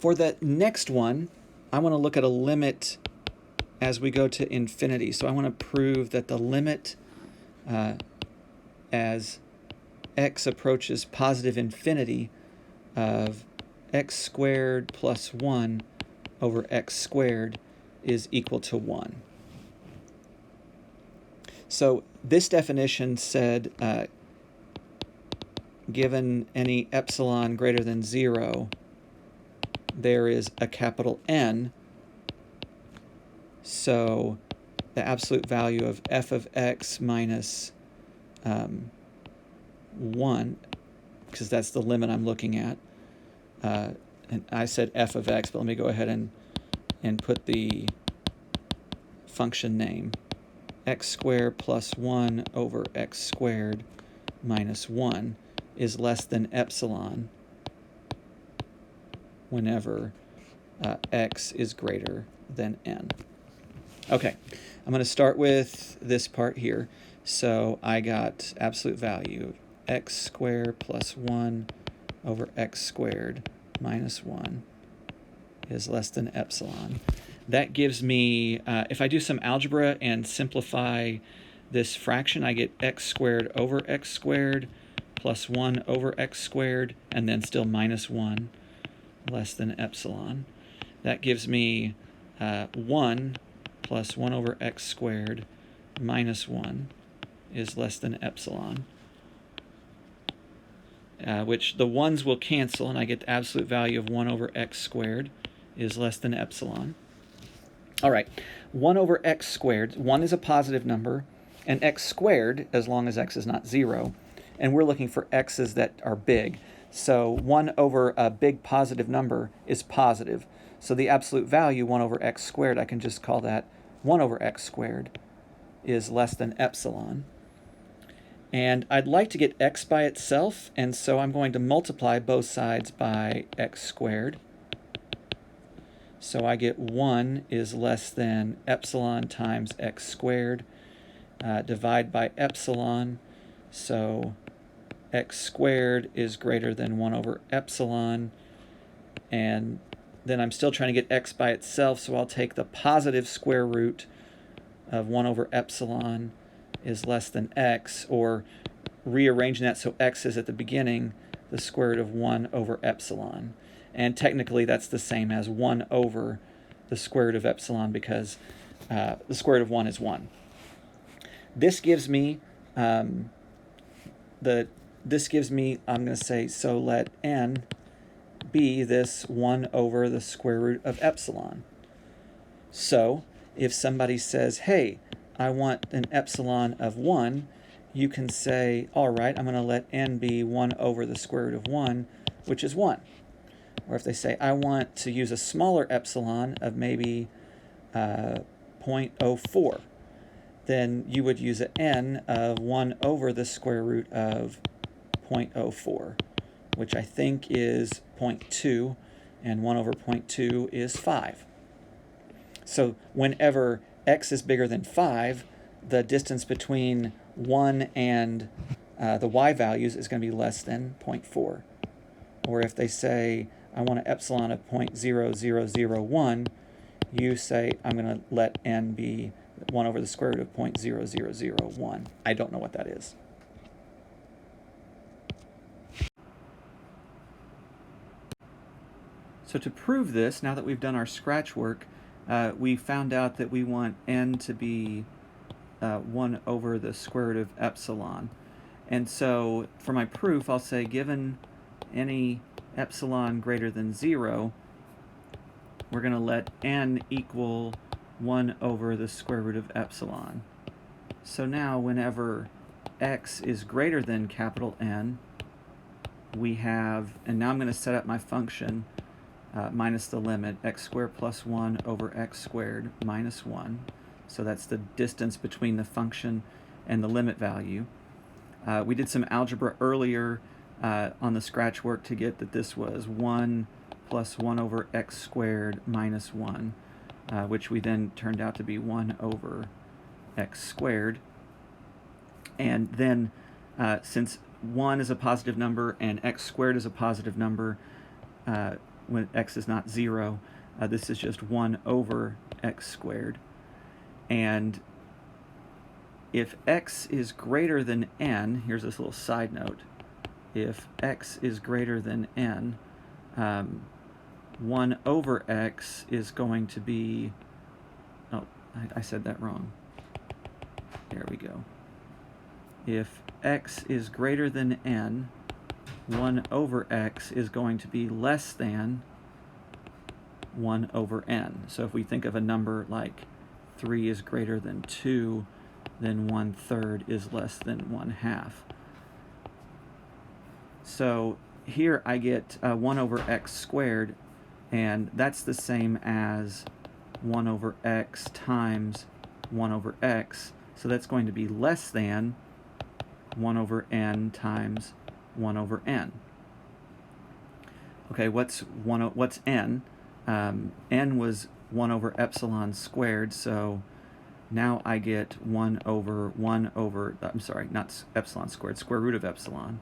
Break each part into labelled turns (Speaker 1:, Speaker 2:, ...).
Speaker 1: For the next one, I want to look at a limit as we go to infinity. So I want to prove that the limit as x approaches positive infinity of x squared plus 1 over x squared is equal to 1. So this definition said given any epsilon greater than 0, there is a capital N. So the absolute value of f of x minus 1, because that's the limit I'm looking at. And I said f of x, but let me go ahead and put the function name. X squared plus 1 over x squared minus 1 is less than epsilon whenever x is greater than n. Okay, I'm going to start with this part here. So I got absolute value x squared plus 1 over x squared minus 1 is less than epsilon. That gives me, if I do some algebra and simplify this fraction, I get x squared over x squared plus 1 over x squared, and then still minus 1 less than epsilon. That gives me 1 plus 1 over x squared minus 1 is less than epsilon, which the 1's will cancel, and I get the absolute value of 1 over x squared is less than epsilon. All right, 1 over x squared, 1 is a positive number, and x squared, as long as x is not 0, and we're looking for x's that are big. So 1 over a big positive number is positive. So the absolute value, 1 over x squared, I can just call that 1 over x squared is less than epsilon. And I'd like to get x by itself, and so I'm going to multiply both sides by x squared. So I get 1 is less than epsilon times x squared. Divide by epsilon, so x squared is greater than 1 over epsilon. And then I'm still trying to get x by itself, so I'll take the positive square root of 1 over epsilon is less than x, or rearranging that so x is at the beginning, the square root of 1 over epsilon. And technically that's the same as 1 over the square root of epsilon, because the square root of 1 is 1. This gives me, I'm going to say, so let n be this 1 over the square root of epsilon. So if somebody says, hey, I want an epsilon of 1, you can say, all right, I'm going to let n be 1 over the square root of 1, which is 1. Or if they say, I want to use a smaller epsilon of maybe 0.04, then you would use an n of 1 over the square root of 0.04, which I think is 0.2, and 1 over 0.2 is 5. So whenever x is bigger than 5, the distance between 1 and the y values is going to be less than 0.4. Or if they say, I want an epsilon of 0.0001, you say, I'm going to let n be 1 over the square root of 0.0001. I don't know what that is. So to prove this, now that we've done our scratch work, we found out that we want n to be 1 over the square root of epsilon. And so for my proof, I'll say given any epsilon greater than 0, we're going to let n equal 1 over the square root of epsilon. So now whenever x is greater than capital N, we have, and now I'm going to set up my function minus the limit, x squared plus 1 over x squared minus 1. So that's the distance between the function and the limit value. We did some algebra earlier on the scratch work to get that this was 1 plus 1 over x squared minus 1, which we then turned out to be 1 over x squared. And then since 1 is a positive number and x squared is a positive number, when x is not 0. This is just 1 over x squared. And if x is greater than n, here's this little side note. If x is greater than n, 1 over x is going to be, oh, I said that wrong. There we go. If x is greater than n, 1 over x is going to be less than 1 over n. So if we think of a number like 3 is greater than 2, then 1/3 is less than 1/2. So here I get 1 over x squared, and that's the same as 1 over x times 1 over x. So that's going to be less than 1 over n times 1 over n. Okay, what's n? N was 1 over epsilon squared, so now I get 1 over, I'm sorry, not epsilon squared, square root of epsilon.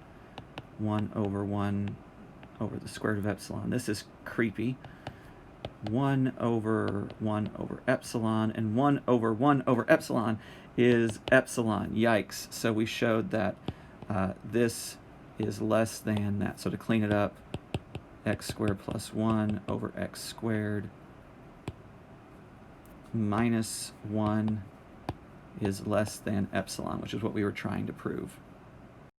Speaker 1: 1 over the square root of epsilon. This is creepy. 1 over epsilon, and 1 over epsilon is epsilon. Yikes. So we showed that this is less than that. So to clean it up, x squared plus 1 over x squared minus 1 is less than epsilon, which is what we were trying to prove.